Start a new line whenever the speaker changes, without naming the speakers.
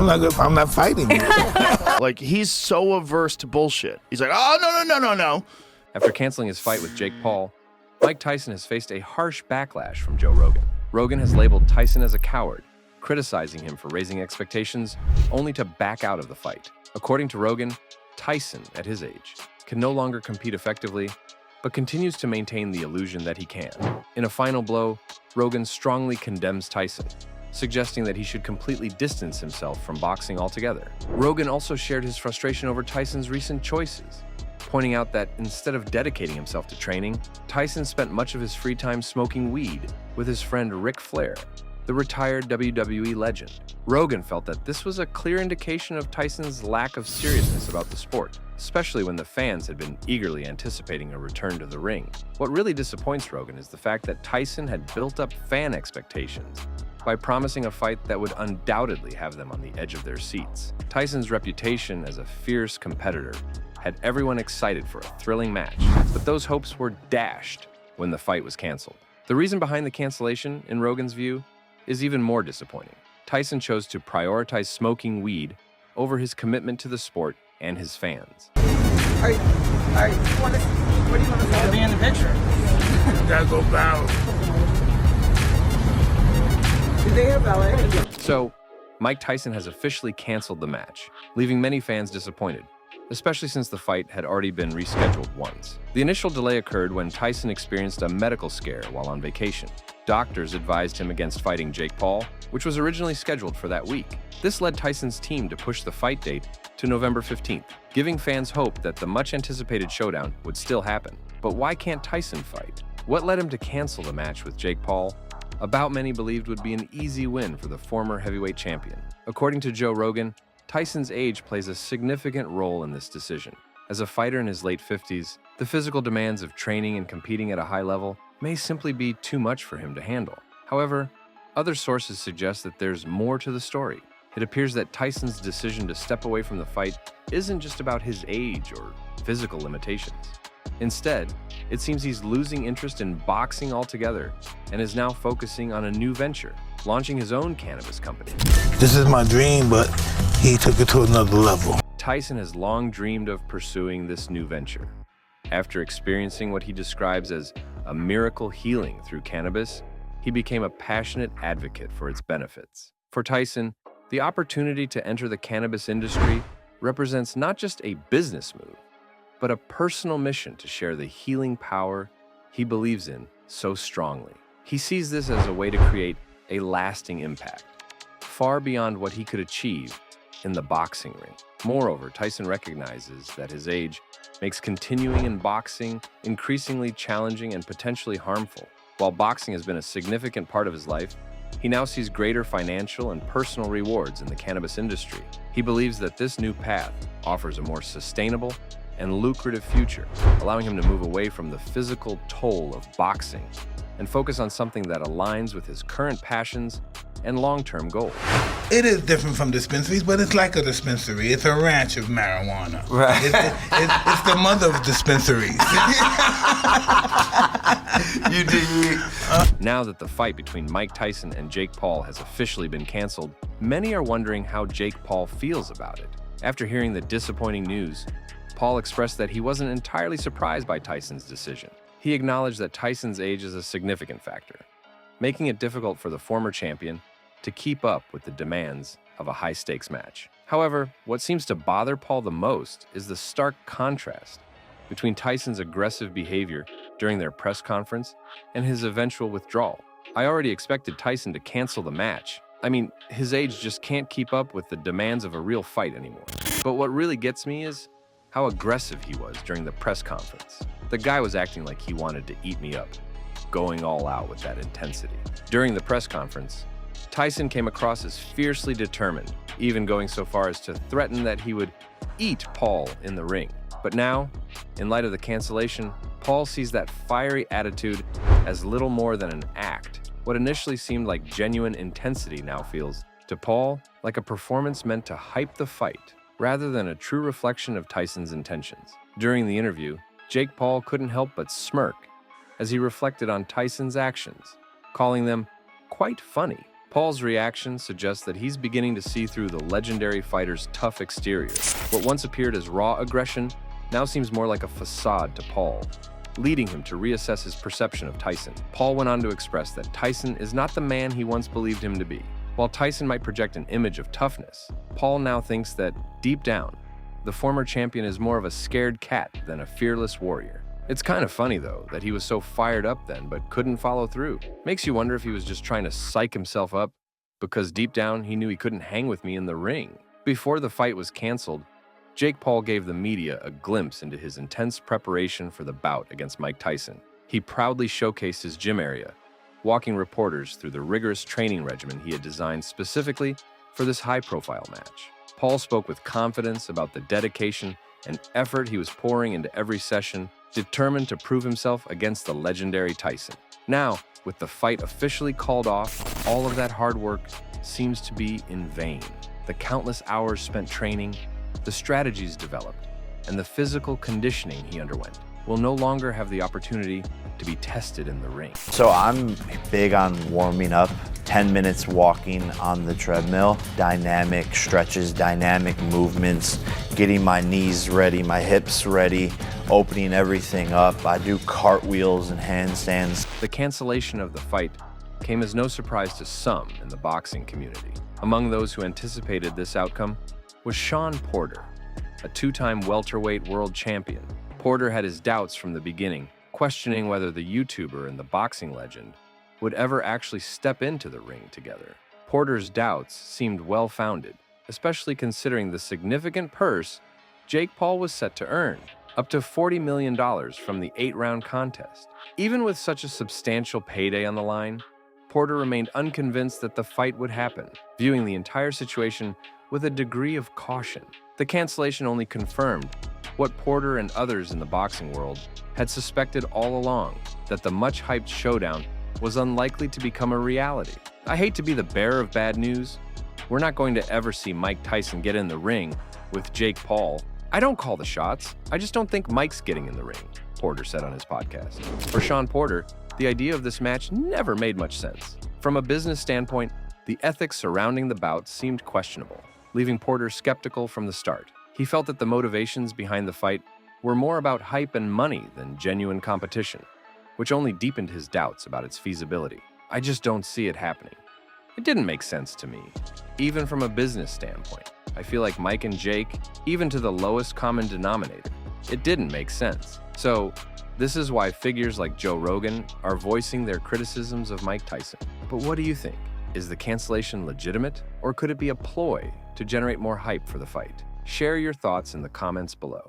I'm not fighting you.
Like, he's so averse to bullshit. He's like, oh, no.
After canceling his fight with Jake Paul, Mike Tyson has faced a harsh backlash from Joe Rogan. Rogan has labeled Tyson as a coward, criticizing him for raising expectations only to back out of the fight. According to Rogan, Tyson, at his age, can no longer compete effectively, but continues to maintain the illusion that he can. In a final blow, Rogan strongly condemns Tyson, suggesting that he should completely distance himself from boxing altogether. Rogan also shared his frustration over Tyson's recent choices, pointing out that instead of dedicating himself to training, Tyson spent much of his free time smoking weed with his friend Ric Flair, the retired WWE legend. Rogan felt that this was a clear indication of Tyson's lack of seriousness about the sport, especially when the fans had been eagerly anticipating a return to the ring. What really disappoints Rogan is the fact that Tyson had built up fan expectations by promising a fight that would undoubtedly have them on the edge of their seats. Tyson's reputation as a fierce competitor had everyone excited for a thrilling match, but those hopes were dashed when the fight was canceled. The reason behind the cancellation, in Rogan's view, is even more disappointing. Tyson chose to prioritize smoking weed over his commitment to the sport and his fans.
What do you want to say? Be in the picture.
Gotta go bow.
Do they have ballet?
So, Mike Tyson has officially canceled the match, leaving many fans disappointed, especially since the fight had already been rescheduled once. The initial delay occurred when Tyson experienced a medical scare while on vacation. Doctors advised him against fighting Jake Paul, which was originally scheduled for that week. This led Tyson's team to push the fight date to November 15th, giving fans hope that the much-anticipated showdown would still happen. But why can't Tyson fight? What led him to cancel the match with Jake Paul? A bout many believed would be an easy win for the former heavyweight champion. According to Joe Rogan, Tyson's age plays a significant role in this decision. As a fighter in his late 50s, the physical demands of training and competing at a high level may simply be too much for him to handle. However, other sources suggest that there's more to the story. It appears that Tyson's decision to step away from the fight isn't just about his age or physical limitations. Instead, it seems he's losing interest in boxing altogether and is now focusing on a new venture, launching his own cannabis company.
This is my dream, but he took it to another level.
Tyson has long dreamed of pursuing this new venture. After experiencing what he describes as a miracle healing through cannabis, he became a passionate advocate for its benefits. For Tyson, the opportunity to enter the cannabis industry represents not just a business move, but a personal mission to share the healing power he believes in so strongly. He sees this as a way to create a lasting impact, far beyond what he could achieve in the boxing ring. Moreover, Tyson recognizes that his age makes continuing in boxing increasingly challenging and potentially harmful. While boxing has been a significant part of his life, he now sees greater financial and personal rewards in the cannabis industry. He believes that this new path offers a more sustainable and lucrative future, allowing him to move away from the physical toll of boxing and focus on something that aligns with his current passions and long-term goals.
It is different from dispensaries, but it's like a dispensary. It's a ranch of marijuana.
Right.
It's the mother of dispensaries.
You dig?
Now that the fight between Mike Tyson and Jake Paul has officially been canceled, many are wondering how Jake Paul feels about it. After hearing the disappointing news, Paul expressed that he wasn't entirely surprised by Tyson's decision. He acknowledged that Tyson's age is a significant factor, making it difficult for the former champion to keep up with the demands of a high-stakes match. However, what seems to bother Paul the most is the stark contrast between Tyson's aggressive behavior during their press conference and his eventual withdrawal. I already expected Tyson to cancel the match. I mean, his age just can't keep up with the demands of a real fight anymore. But what really gets me is how aggressive he was during the press conference. The guy was acting like he wanted to eat me up, going all out with that intensity. During the press conference, Tyson came across as fiercely determined, even going so far as to threaten that he would eat Paul in the ring. But now, in light of the cancellation, Paul sees that fiery attitude as little more than an act. What initially seemed like genuine intensity now feels, to Paul, like a performance meant to hype the fight, rather than a true reflection of Tyson's intentions. During the interview, Jake Paul couldn't help but smirk as he reflected on Tyson's actions, calling them quite funny. Paul's reaction suggests that he's beginning to see through the legendary fighter's tough exterior. What once appeared as raw aggression now seems more like a facade to Paul, leading him to reassess his perception of Tyson. Paul went on to express that Tyson is not the man he once believed him to be. While Tyson might project an image of toughness, Paul now thinks that, deep down, the former champion is more of a scared cat than a fearless warrior. It's kind of funny, though, that he was so fired up then but couldn't follow through. Makes you wonder if he was just trying to psych himself up because deep down he knew he couldn't hang with me in the ring. Before the fight was canceled, Jake Paul gave the media a glimpse into his intense preparation for the bout against Mike Tyson. He proudly showcased his gym area, walking reporters through the rigorous training regimen he had designed specifically for this high-profile match. Paul spoke with confidence about the dedication and effort he was pouring into every session, determined to prove himself against the legendary Tyson. Now, with the fight officially called off, all of that hard work seems to be in vain. The countless hours spent training, the strategies developed, and the physical conditioning he underwent will no longer have the opportunity to be tested in the ring.
So I'm big on warming up, 10 minutes walking on the treadmill, dynamic stretches, dynamic movements, getting my knees ready, my hips ready, opening everything up. I do cartwheels and handstands.
The cancellation of the fight came as no surprise to some in the boxing community. Among those who anticipated this outcome was Sean Porter, a two-time welterweight world champion. Porter had his doubts from the beginning, questioning whether the YouTuber and the boxing legend would ever actually step into the ring together. Porter's doubts seemed well-founded, especially considering the significant purse Jake Paul was set to earn, up to $40 million from the 8-round contest. Even with such a substantial payday on the line, Porter remained unconvinced that the fight would happen, viewing the entire situation with a degree of caution. The cancellation only confirmed what Porter and others in the boxing world had suspected all along, that the much-hyped showdown was unlikely to become a reality. I hate to be the bearer of bad news. We're not going to ever see Mike Tyson get in the ring with Jake Paul. I don't call the shots. I just don't think Mike's getting in the ring, Porter said on his podcast. For Sean Porter, the idea of this match never made much sense. From a business standpoint, the ethics surrounding the bout seemed questionable, leaving Porter skeptical from the start. He felt that the motivations behind the fight were more about hype and money than genuine competition, which only deepened his doubts about its feasibility. I just don't see it happening. It didn't make sense to me, even from a business standpoint. I feel like Mike and Jake, even to the lowest common denominator, it didn't make sense. So, this is why figures like Joe Rogan are voicing their criticisms of Mike Tyson. But what do you think? Is the cancellation legitimate, or could it be a ploy to generate more hype for the fight? Share your thoughts in the comments below.